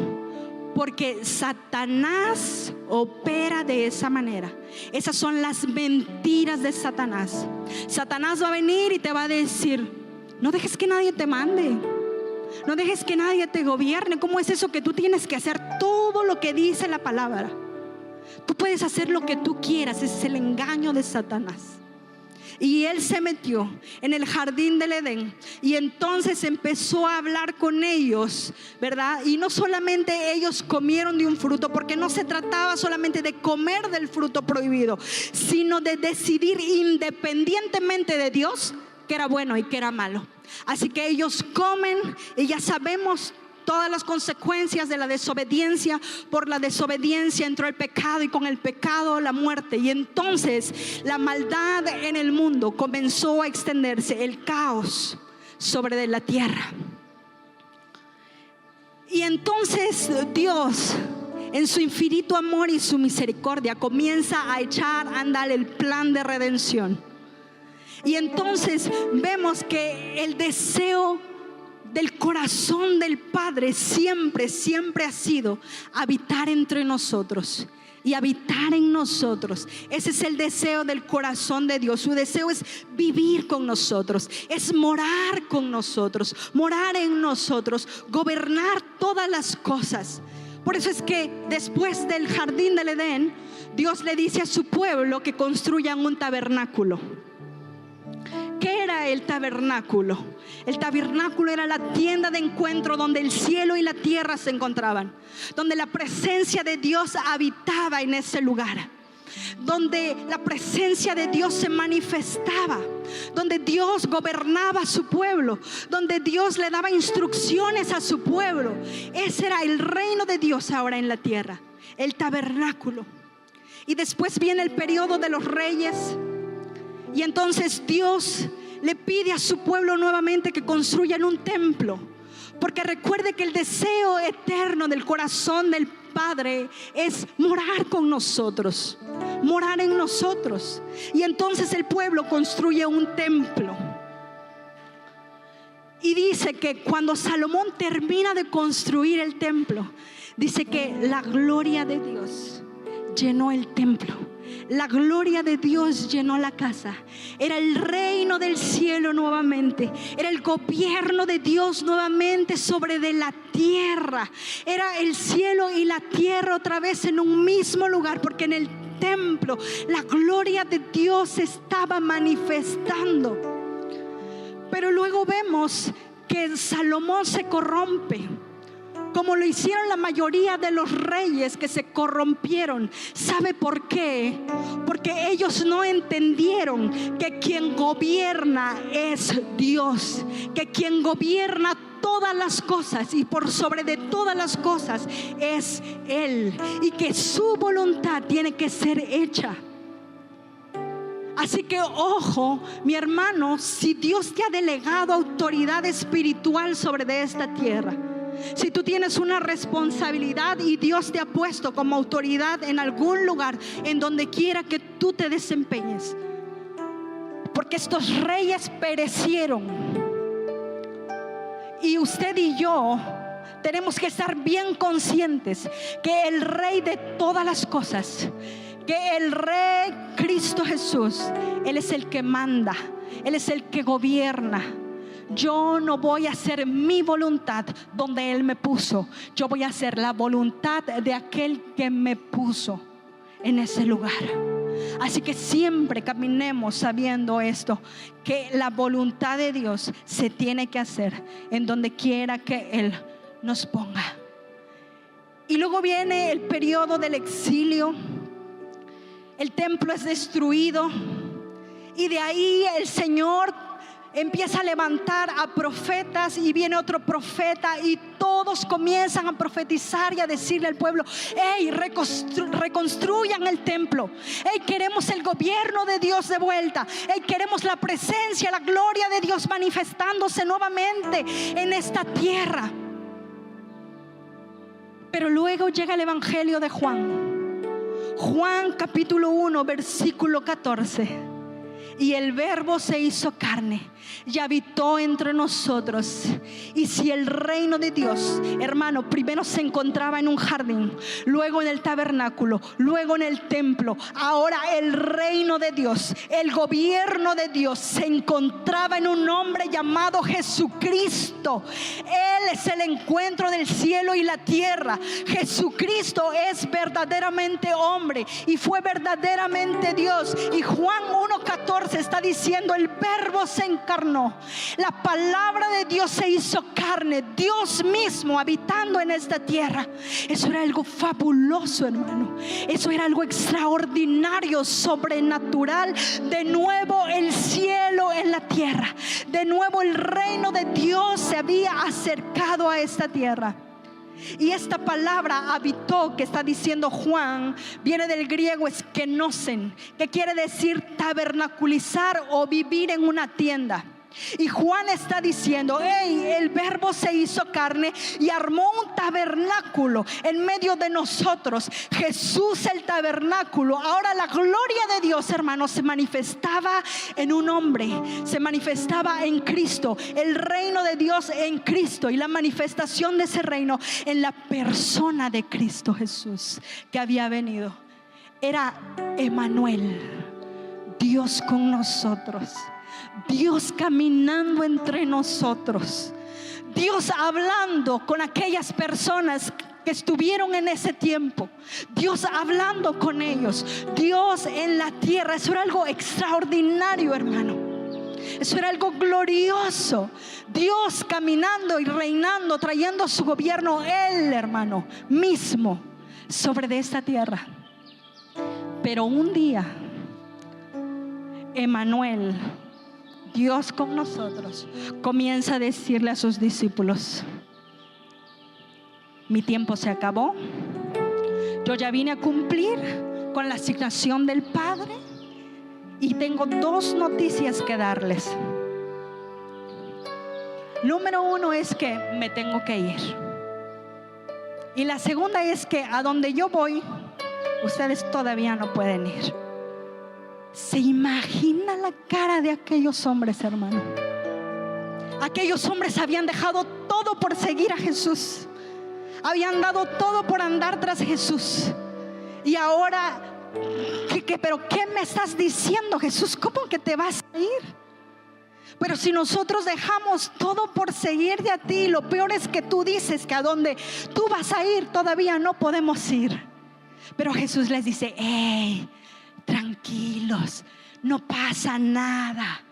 porque Satanás opera de esa manera. Esas son las mentiras de Satanás. Satanás va a venir y te va a decir: no dejes que nadie te mande, no dejes que nadie te gobierne. ¿Cómo es eso que tú tienes que hacer todo lo que dice la palabra? Tú puedes hacer lo que tú quieras. Ese es el engaño de Satanás. Y él se metió en el jardín del Edén y entonces empezó a hablar con ellos, ¿verdad? Y no solamente ellos comieron de un fruto, porque no se trataba solamente de comer del fruto prohibido, sino de decidir independientemente de Dios qué era bueno y qué era malo. Así que ellos comen, y ya sabemos todas las consecuencias de la desobediencia. Por la desobediencia entró el pecado y con el pecado la muerte. Y entonces la maldad en el mundo comenzó a extenderse, el caos sobre de la tierra. Y entonces Dios, en su infinito amor y su misericordia, comienza a echar a andar el plan de redención. Y entonces vemos que el deseo del corazón del Padre siempre ha sido habitar entre nosotros y habitar en nosotros. Ese es el deseo del corazón de Dios. Su deseo es vivir con nosotros, es morar con nosotros, morar en nosotros, gobernar todas las cosas. Por eso es que después del jardín del Edén, Dios le dice a su pueblo que construyan un tabernáculo. ¿Qué era el tabernáculo? El tabernáculo era la tienda de encuentro donde el cielo y la tierra se encontraban, donde la presencia de Dios habitaba en ese lugar, donde la presencia de Dios se manifestaba, donde Dios gobernaba a su pueblo, donde Dios le daba instrucciones a su pueblo. Ese era el reino de Dios ahora en la tierra, el tabernáculo. Y después viene el periodo de los reyes. Y entonces Dios le pide a su pueblo nuevamente que construyan un templo, porque recuerde que el deseo eterno del corazón del Padre es morar con nosotros, morar en nosotros. Y entonces el pueblo construye un templo. Y dice que cuando Salomón termina de construir el templo, dice que la gloria de Dios llenó el templo. La gloria de Dios llenó la casa. Era el reino del cielo nuevamente. Era el gobierno de Dios nuevamente sobre de la tierra. Era el cielo y la tierra otra vez en un mismo lugar, porque en el templo la gloria de Dios se estaba manifestando. Pero luego vemos que Salomón se corrompe, como lo hicieron la mayoría de los reyes que se corrompieron. ¿Sabe por qué? Porque ellos no entendieron que quien gobierna es Dios, que quien gobierna todas las cosas y por sobre de todas las cosas es Él, y que su voluntad tiene que ser hecha. Así que ojo, mi hermano, si Dios te ha delegado autoridad espiritual sobre de esta tierra, si tú tienes una responsabilidad y Dios te ha puesto como autoridad en algún lugar, en donde quiera que tú te desempeñes, porque estos reyes perecieron, y usted y yo tenemos que estar bien conscientes que el Rey de todas las cosas, que el Rey Cristo Jesús, Él es el que manda, Él es el que gobierna. Yo no voy a hacer mi voluntad donde Él me puso. Yo voy a hacer la voluntad de aquel que me puso en ese lugar. Así que siempre caminemos sabiendo esto, que la voluntad de Dios se tiene que hacer en donde quiera que Él nos ponga. Y luego viene el periodo del exilio. El templo es destruido, y de ahí el Señor empieza a levantar a profetas, y viene otro profeta, y todos comienzan a profetizar y a decirle al pueblo: hey, reconstruyan el templo. Hey, queremos el gobierno de Dios de vuelta. Hey, queremos la presencia, la gloria de Dios manifestándose nuevamente en esta tierra. Pero luego llega el evangelio de Juan. Juan capítulo 1 versículo 14. Y el Verbo se hizo carne y habitó entre nosotros. Y si el reino de Dios, hermano, primero se encontraba en un jardín, luego en el tabernáculo, luego en el templo, ahora el reino de Dios, el gobierno de Dios se encontraba en un hombre llamado Jesucristo. Él es el encuentro del cielo y la tierra. Jesucristo es verdaderamente hombre y fue verdaderamente Dios. Y Juan 1:14 está diciendo: el Verbo se encarnó, la palabra de Dios se hizo carne, Dios mismo habitando en esta tierra. Eso era algo fabuloso, hermano. Eso era algo extraordinario, sobrenatural. De nuevo el cielo en la tierra, De nuevo el reino de Dios se había acercado a esta tierra. Y esta palabra habitó, que está diciendo Juan, viene del griego eskenosen, que quiere decir tabernaculizar o vivir en una tienda. Y Juan está diciendo: hey, el verbo se hizo carne y armó un tabernáculo en medio de nosotros. Jesús el tabernáculo. Ahora la gloria de Dios, hermanos, se manifestaba en un hombre, se manifestaba en Cristo. El reino de Dios en Cristo, y la manifestación de ese reino en la persona de Cristo Jesús, que había venido. Era Emmanuel, Dios con nosotros, Dios caminando entre nosotros, Dios hablando con aquellas personas que estuvieron en ese tiempo, Dios hablando con ellos, Dios en la tierra. Eso era algo extraordinario, hermano. Eso era algo glorioso. Dios caminando y reinando, trayendo su gobierno, Él, hermano, mismo sobre de esta tierra. Pero un día, Emmanuel, Dios con nosotros, comienza a decirle a sus discípulos: mi tiempo se acabó. Yo ya vine a cumplir con la asignación del Padre, y tengo dos noticias que darles. Número uno es que me tengo que ir, y la segunda es que a donde yo voy, ustedes todavía no pueden ir. ¿Se imagina la cara de aquellos hombres, hermano? Aquellos hombres habían dejado todo por seguir a Jesús, habían dado todo por andar tras Jesús. Y ahora, ¿pero qué me estás diciendo, Jesús? ¿Cómo que te vas a ir? Pero si nosotros dejamos todo por seguirte a ti, lo peor es que tú dices que a donde tú vas a ir todavía no podemos ir. Pero Jesús les dice: hey, tranquilos, no pasa nada,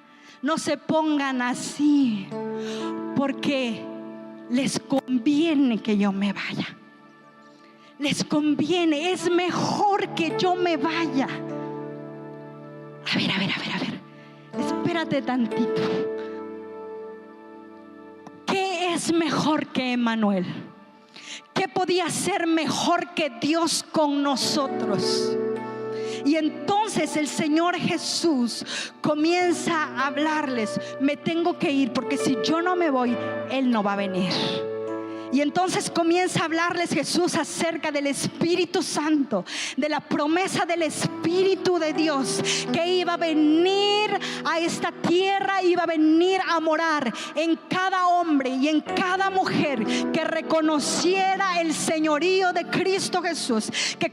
no se pongan así, porque les conviene que yo me vaya. Les conviene, es mejor que yo me vaya. A ver, espérate tantito. ¿Qué es mejor que Emmanuel? ¿Qué podía ser mejor que Dios con nosotros? Y entonces el Señor Jesús comienza a hablarles: me tengo que ir, porque si yo no me voy, Él no va a venir. Y entonces comienza a hablarles Jesús acerca del Espíritu Santo, de la promesa del Espíritu de Dios, que iba a venir a esta tierra, iba a venir a morar en cada hombre y en cada mujer que reconociera el señorío de Cristo Jesús, que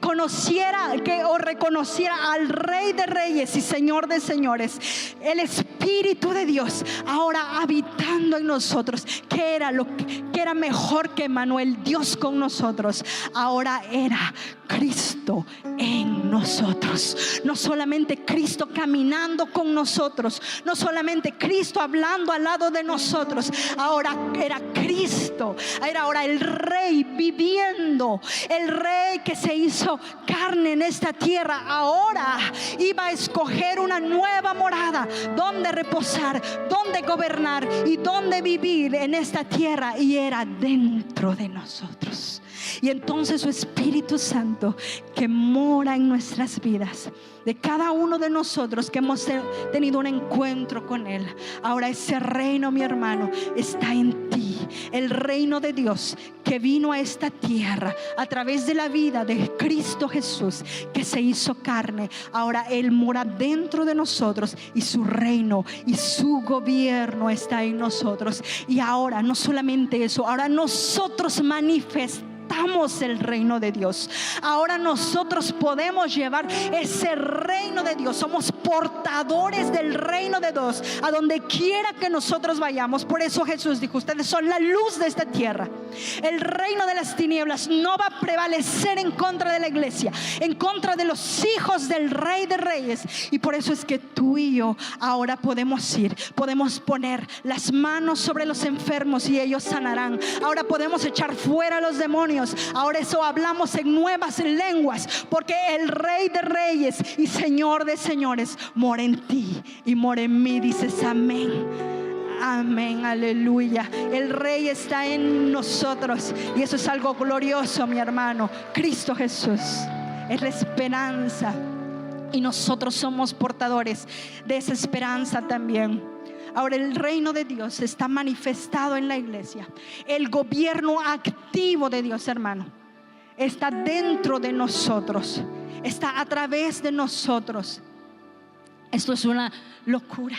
reconociera al Rey de Reyes y Señor de Señores. El Espíritu de Dios ahora habitando en nosotros. ¿Qué era lo que era mejor que Emmanuel, Dios con nosotros? Ahora era Cristo en nosotros. No solamente Cristo caminando con nosotros, no solamente Cristo hablando al lado de nosotros. Ahora era Cristo, era ahora el Rey viviendo, el Rey que se hizo carne en esta tierra. Ahora iba a escoger una nueva morada donde reposar, donde gobernar y donde vivir en esta tierra, y era dentro de nosotros. Y entonces su Espíritu Santo, que mora en nuestras vidas, de cada uno de nosotros que hemos tenido un encuentro con Él, ahora ese reino, mi hermano, está en ti. El reino de Dios que vino a esta tierra a través de la vida de Cristo Jesús, que se hizo carne. Ahora Él mora dentro de nosotros, y su reino y su gobierno está en nosotros. Y ahora no solamente eso, ahora nosotros manifestamos el reino de Dios. Ahora nosotros podemos llevar ese reino de Dios. Somos portadores del reino de Dios a donde quiera que nosotros vayamos. Por eso Jesús dijo: ustedes son la luz de esta tierra. El reino de las tinieblas no va a prevalecer en contra de la iglesia, en contra de los hijos del Rey de Reyes. Y por eso es que tú y yo ahora podemos ir, podemos poner las manos sobre los enfermos y ellos sanarán. Ahora podemos echar fuera a los demonios. Ahora eso hablamos en nuevas lenguas, porque el Rey de Reyes y Señor de Señores mora en ti y mora en mí. Dices amén. Amén, aleluya. El Rey está en nosotros y eso es algo glorioso, mi hermano. Cristo Jesús es la esperanza y nosotros somos portadores de esa esperanza también. Ahora el reino de Dios está manifestado en la iglesia. El gobierno activo de Dios, hermano, está dentro de nosotros, está a través de nosotros. Esto es una locura.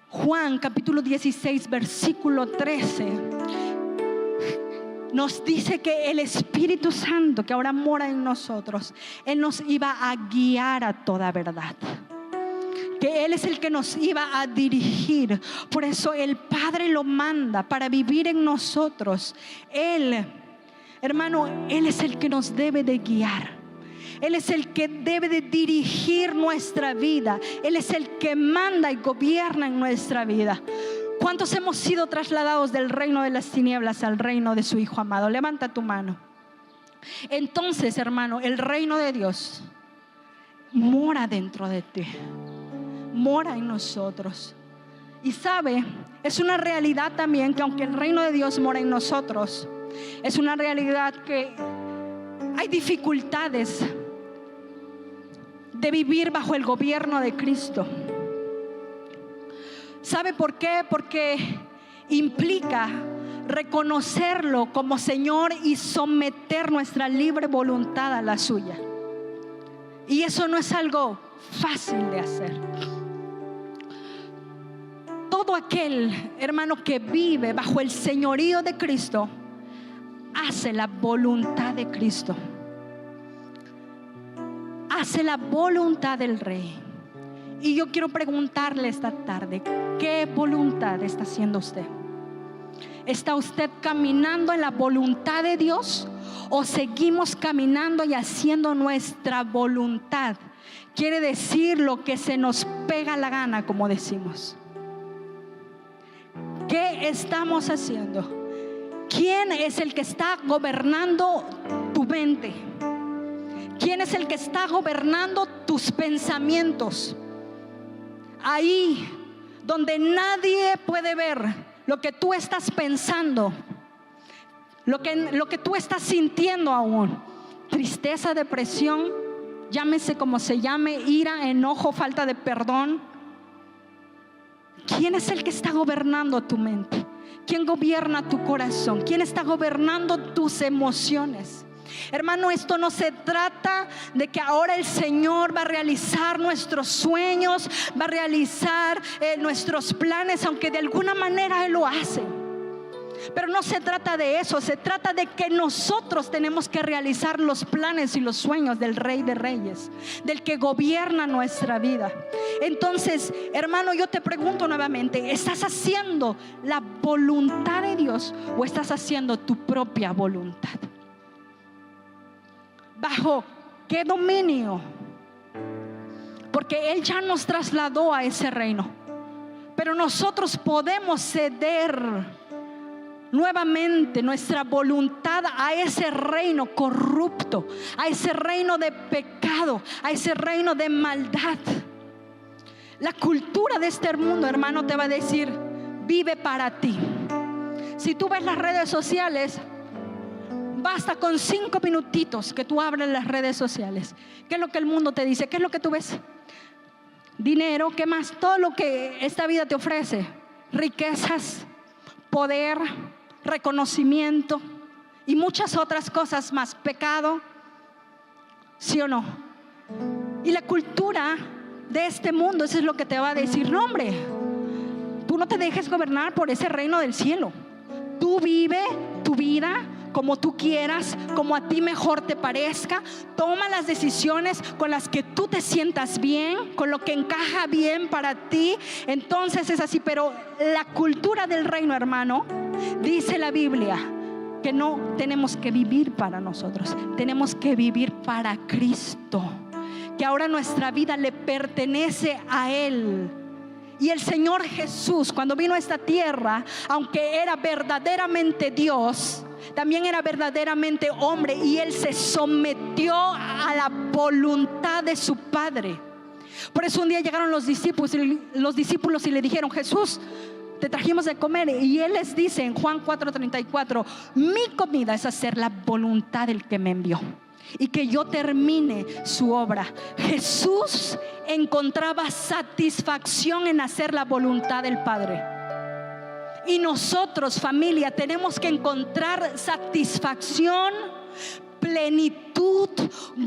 Juan capítulo 16 versículo 13 nos dice que el Espíritu Santo que ahora mora en nosotros, Él nos iba a guiar a toda verdad, que Él es el que nos iba a dirigir. Por eso el Padre lo manda para vivir en nosotros. Él, hermano, Él es el que nos debe de guiar. Él es el que debe de dirigir nuestra vida. Él es el que manda y gobierna en nuestra vida. ¿Cuántos hemos sido trasladados del reino de las tinieblas al reino de su Hijo amado? Levanta tu mano. Entonces, hermano, el reino de Dios mora dentro de ti, mora en nosotros. Y sabe, es una realidad también que aunque el reino de Dios mora en nosotros, es una realidad que hay dificultades de vivir bajo el gobierno de Cristo. ¿Sabe por qué? Porque implica reconocerlo como Señor y someter nuestra libre voluntad a la suya. Y eso no es algo fácil de hacer. Todo aquel, hermano, que vive bajo el señorío de Cristo hace la voluntad de Cristo, hace la voluntad del Rey. Y yo quiero preguntarle esta tarde, ¿qué voluntad está haciendo usted? ¿Está usted caminando en la voluntad de Dios o seguimos caminando y haciendo nuestra voluntad? Quiere decir lo que se nos pega la gana, como decimos. ¿Qué estamos haciendo? ¿Quién es el que está gobernando tu mente? ¿Quién es el que está gobernando tus pensamientos? Ahí donde nadie puede ver lo que tú estás pensando, lo que tú estás sintiendo aún. Tristeza, depresión, llámese como se llame, ira, enojo, falta de perdón. ¿Quién es el que está gobernando tu mente? ¿Quién gobierna tu corazón? ¿Quién está gobernando tus emociones? Hermano, esto no se trata de que ahora el Señor va a realizar nuestros sueños, va a realizar nuestros planes, aunque de alguna manera Él lo hace. Pero no se trata de eso, se trata de que nosotros tenemos que realizar los planes y los sueños del Rey de Reyes, del que gobierna nuestra vida. Entonces, hermano, yo te pregunto nuevamente, ¿estás haciendo la voluntad de Dios o estás haciendo tu propia voluntad? ¿Bajo qué dominio? Porque Él ya nos trasladó a ese reino, pero nosotros podemos ceder nuevamente nuestra voluntad a ese reino corrupto, a ese reino de pecado, a ese reino de maldad. La cultura de este mundo, hermano, te va a decir: vive para ti. Si tú ves las redes sociales, basta con 5 minutitos que tú abres las redes sociales. ¿Qué es lo que el mundo te dice? ¿Qué es lo que tú ves? Dinero, ¿qué más? Todo lo que esta vida te ofrece: riquezas, poder, reconocimiento y muchas otras cosas más. Pecado, ¿sí o no? Y la cultura de este mundo, eso es lo que te va a decir: no, hombre, tú no te dejes gobernar por ese reino del cielo. Tú vive tu vida como tú quieras, como a ti mejor te parezca. Toma las decisiones con las que tú te sientas bien, con lo que encaja bien para ti. Entonces es así. Pero la cultura del reino, hermano, dice la Biblia que no tenemos que vivir para nosotros, tenemos que vivir para Cristo, que ahora nuestra vida le pertenece a Él. Y el Señor Jesús, cuando vino a esta tierra, aunque era verdaderamente Dios, también era verdaderamente hombre, y Él se sometió a la voluntad de su Padre. Por eso un día llegaron los discípulos y le dijeron: Jesús, te trajimos de comer. Y Él les dice en Juan 4:34: mi comida es hacer la voluntad del que me envió y que yo termine su obra. Jesús encontraba satisfacción en hacer la voluntad del Padre. Y nosotros, familia, tenemos que encontrar satisfacción, plenitud,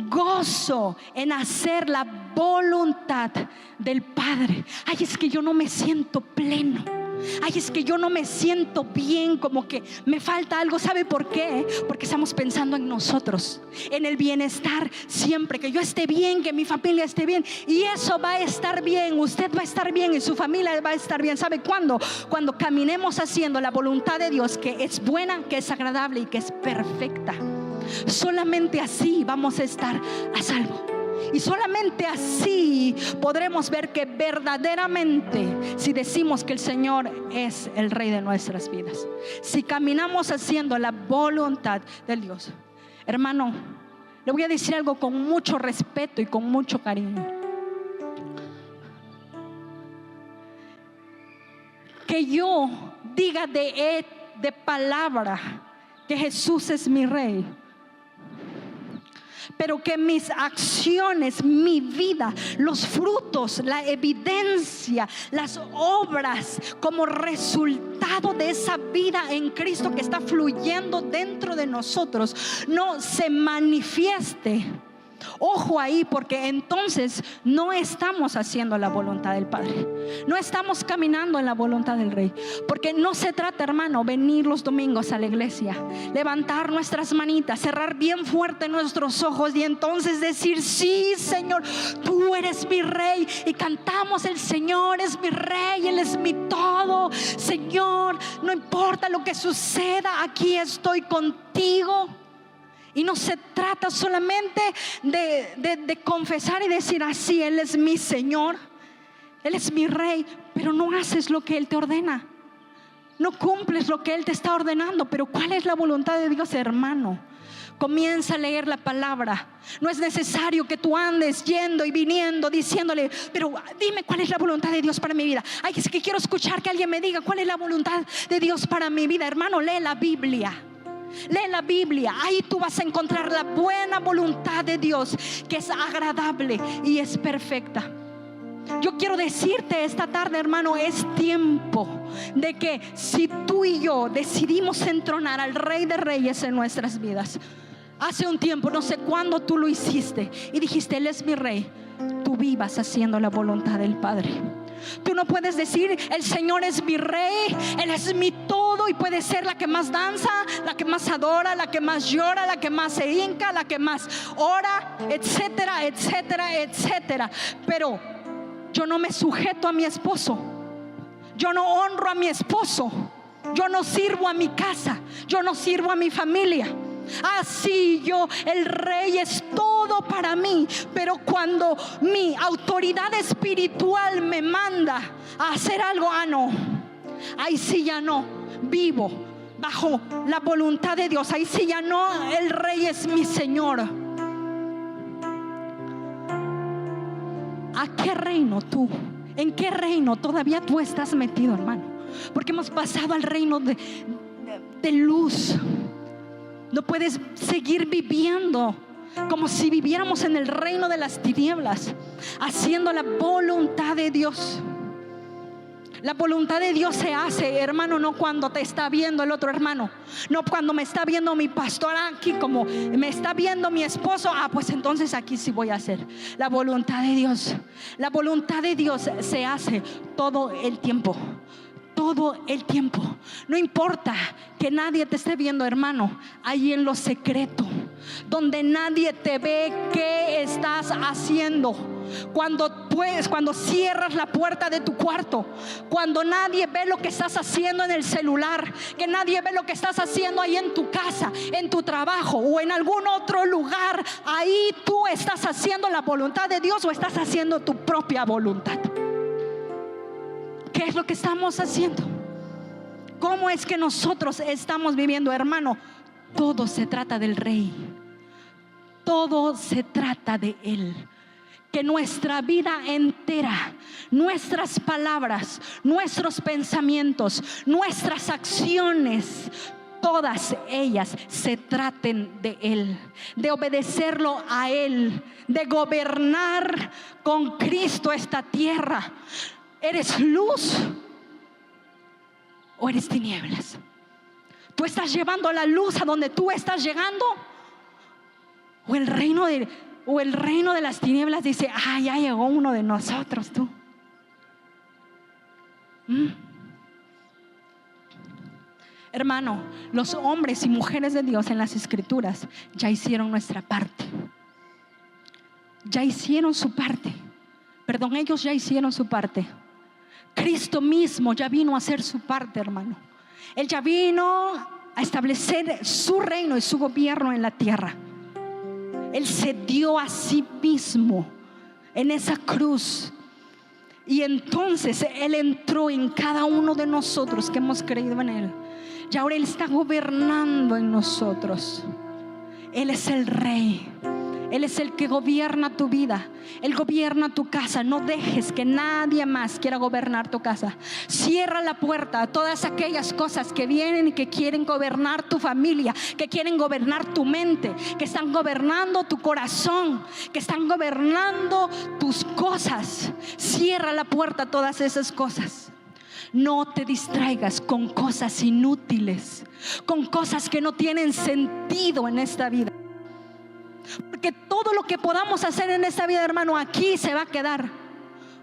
gozo en hacer la voluntad del Padre. Ay, es que yo no me siento pleno. Ay, es que yo no me siento bien, como que me falta algo. ¿Sabe por qué? Porque estamos pensando en nosotros, en el bienestar siempre, que yo esté bien, que mi familia esté bien. Y eso va a estar bien, usted va a estar bien y su familia va a estar bien. ¿Sabe cuándo? Cuando caminemos haciendo la voluntad de Dios, que es buena, que es agradable y que es perfecta. Solamente así vamos a estar a salvo. Y solamente así podremos ver que verdaderamente, si decimos que el Señor es el Rey de nuestras vidas, si caminamos haciendo la voluntad de Dios. Hermano, le voy a decir algo con mucho respeto y con mucho cariño. Que yo diga de palabra que Jesús es mi Rey, pero que mis acciones, mi vida, los frutos, la evidencia, las obras como resultado de esa vida en Cristo que está fluyendo dentro de nosotros, no se manifieste. Ojo ahí, porque entonces no estamos haciendo la voluntad del Padre, no estamos caminando en la voluntad del Rey. Porque no se trata, hermano, venir los domingos a la iglesia, levantar nuestras manitas, cerrar bien fuerte nuestros ojos y entonces decir: sí, Señor, tú eres mi Rey. Y cantamos: el Señor es mi Rey, Él es mi todo. Señor, no importa lo que suceda, aquí estoy contigo. Y no se trata solamente de confesar y decir: así, Él es mi Señor, Él es mi Rey, pero no haces lo que Él te ordena, no cumples lo que Él te está ordenando. Pero ¿cuál es la voluntad de Dios, hermano? Comienza a leer la palabra. No es necesario que tú andes yendo y viniendo diciéndole: pero dime cuál es la voluntad de Dios para mi vida. Ay, es que quiero escuchar que alguien me diga cuál es la voluntad de Dios para mi vida. Hermano, lee la Biblia. Lee la Biblia, ahí tú vas a encontrar la buena voluntad de Dios, que es agradable y es perfecta. Yo quiero decirte esta tarde, hermano, es tiempo de que si tú y yo decidimos entronar al Rey de Reyes en nuestras vidas. Hace un tiempo, no sé cuándo tú lo hiciste y dijiste: Él es mi Rey. Tú vivas haciendo la voluntad del Padre. Tú no puedes decir: el Señor es mi Rey, Él es mi todo, y puede ser la que más danza, la que más adora, la que más llora, la que más se hinca, la que más ora, etcétera, etcétera, etcétera. Pero yo no me sujeto a mi esposo, yo no honro a mi esposo, yo no sirvo a mi casa, yo no sirvo a mi familia. Así yo, el Rey es todo para mí. Pero cuando mi autoridad espiritual me manda a hacer algo, no, ahí sí ya no vivo bajo la voluntad de Dios. Ahí sí ya no, el Rey es mi Señor. ¿A qué reino tú? ¿En qué reino todavía tú estás metido, hermano? Porque hemos pasado al reino de luz. No puedes seguir viviendo como si viviéramos en el reino de las tinieblas, haciendo la voluntad de Dios. La voluntad de Dios se hace, hermano, no cuando te está viendo el otro hermano, no cuando me está viendo mi pastor aquí, como me está viendo mi esposo. Pues entonces aquí sí voy a hacer la voluntad de Dios. La voluntad de Dios se hace todo el tiempo. Todo el tiempo. No importa que nadie te esté viendo, hermano. Ahí en lo secreto, donde nadie te ve, ¿qué estás haciendo? Cuando cierras la puerta de tu cuarto, cuando nadie ve lo que estás haciendo en el celular, que nadie ve lo que estás haciendo ahí en tu casa, en tu trabajo o en algún otro lugar, ahí tú estás haciendo la voluntad de Dios o estás haciendo tu propia voluntad. ¿Qué es lo que estamos haciendo? ¿Cómo es que nosotros estamos viviendo, hermano? Todo se trata del Rey. Todo se trata de Él. que nuestra vida entera, nuestras palabras, nuestros pensamientos, nuestras acciones, todas ellas se traten de Él, de obedecerlo a Él, de gobernar con Cristo esta tierra. ¿Eres luz o eres tinieblas? ¿Tú estás llevando la luz a donde tú estás llegando? ¿O el reino de las tinieblas dice: ah, ya llegó uno de nosotros, tú? Hermano, los hombres y mujeres de Dios en las Escrituras ya hicieron nuestra parte. Ya hicieron su parte. Perdón, ellos ya hicieron su parte. Cristo mismo ya vino a hacer su parte, hermano. Él ya vino a establecer su reino y su gobierno en la tierra. Él se dio a sí mismo en esa cruz. Y entonces Él entró en cada uno de nosotros que hemos creído en Él. Y ahora Él está gobernando en nosotros. Él es el Rey. Él es el que gobierna tu vida. Él gobierna tu casa. No dejes que nadie más quiera gobernar tu casa. Cierra la puerta a todas aquellas cosas que vienen y que quieren gobernar tu familia, que quieren gobernar tu mente, que están gobernando tu corazón, que están gobernando tus cosas. Cierra la puerta a todas esas cosas. No te distraigas con cosas inútiles, con cosas que no tienen sentido en esta vida. Porque todo lo que podamos hacer en esta vida, hermano, aquí se va a quedar.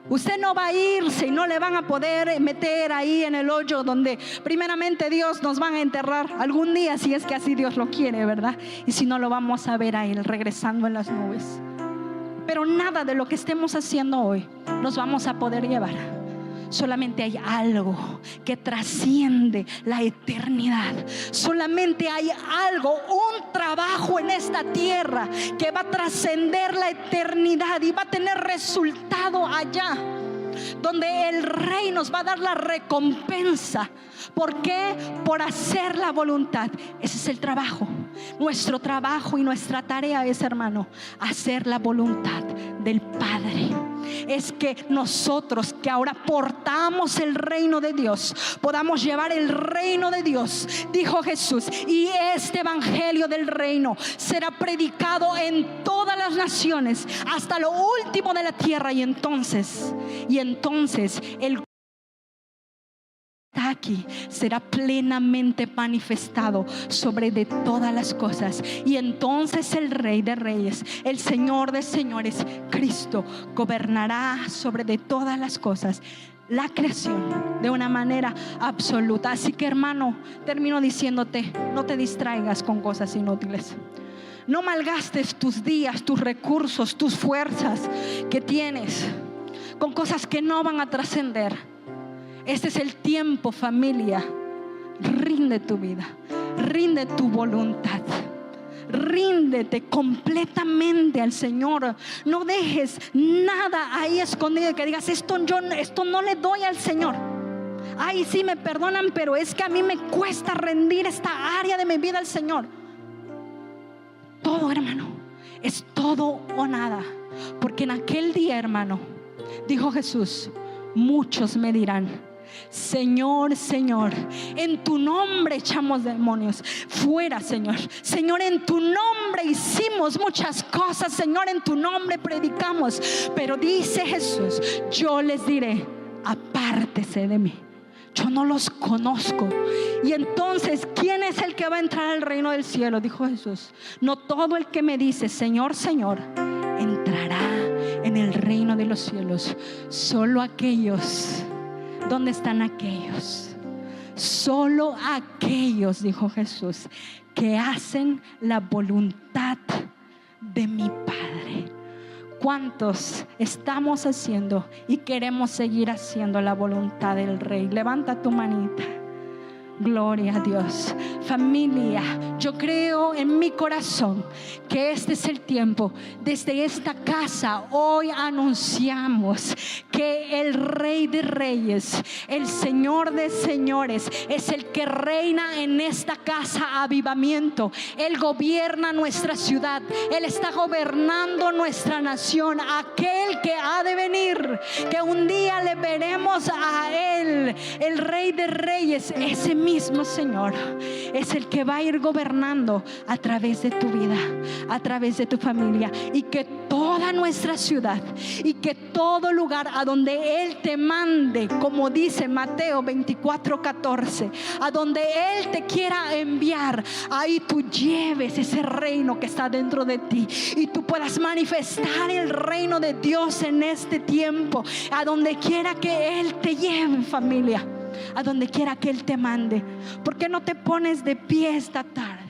Usted no va a irse y no le van a poder meter ahí en el hoyo donde primeramente Dios nos van a enterrar algún día, si es que así Dios lo quiere, ¿verdad? Y si no, lo vamos a ver a Él regresando en las nubes. Pero nada de lo que estemos haciendo hoy nos vamos a poder llevar. Solamente hay algo que trasciende la eternidad. Solamente hay algo, un trabajo en esta tierra que va a trascender la eternidad y va a tener resultado allá, donde el Rey nos va a dar la recompensa. ¿Por qué? Por hacer la voluntad. Ese es el trabajo. Nuestro trabajo y nuestra tarea es, hermano, hacer la voluntad del Padre. Es que nosotros, que ahora portamos el reino de Dios, podamos llevar el reino de Dios. Dijo Jesús: y este evangelio del reino será predicado en todas las naciones, hasta lo último de la tierra. Y entonces el aquí será plenamente manifestado sobre de todas las cosas. Y entonces el Rey de Reyes, el Señor de Señores, Cristo, gobernará sobre de todas las cosas, la creación, de una manera absoluta. Así que, hermano, termino diciéndote: no te distraigas con cosas inútiles. No malgastes tus días, tus recursos, tus fuerzas que tienes con cosas que no van a trascender. Este es el tiempo, familia. Rinde tu vida, rinde tu voluntad, ríndete completamente al Señor. No dejes nada ahí escondido que digas: esto no le doy al Señor. Ay, sí, me perdonan, pero es que a mí me cuesta rendir esta área de mi vida al Señor. Todo, hermano, es todo o nada. Porque en aquel día, hermano, dijo Jesús: muchos me dirán: Señor, Señor, en tu nombre echamos demonios fuera, Señor. Señor, en tu nombre hicimos muchas cosas. Señor, en tu nombre predicamos. Pero dice Jesús: yo les diré: apártese de mí, yo no los conozco. Y entonces, ¿quién es el que va a entrar al reino del cielo? Dijo Jesús: no todo el que me dice Señor, Señor entrará en el reino de los cielos. Solo aquellos. ¿Dónde están aquellos? Solo aquellos, dijo Jesús, que hacen la voluntad de mi Padre. ¿Cuántos estamos haciendo y queremos seguir haciendo la voluntad del Rey? Levanta tu manita. Gloria a Dios. Familia, yo creo en mi corazón que este es el tiempo. Desde esta casa hoy anunciamos que el Rey de Reyes, el Señor de Señores, es el que reina en esta casa Avivamiento. Él gobierna nuestra ciudad, Él está gobernando nuestra nación. Aquel que ha de venir, que un día le veremos a Él, el Rey de Reyes, ese mismo Señor es el que va a ir gobernando a través de tu vida, a través de tu familia, y que toda nuestra ciudad y que todo lugar a donde Él te mande, como dice Mateo 24:14, a donde Él te quiera enviar, ahí tú lleves ese reino que está dentro de ti y tú puedas manifestar el reino de Dios en este tiempo, a donde quiera que Él te lleve, familia, a donde quiera que Él te mande. ¿Por qué no te pones de pie esta tarde?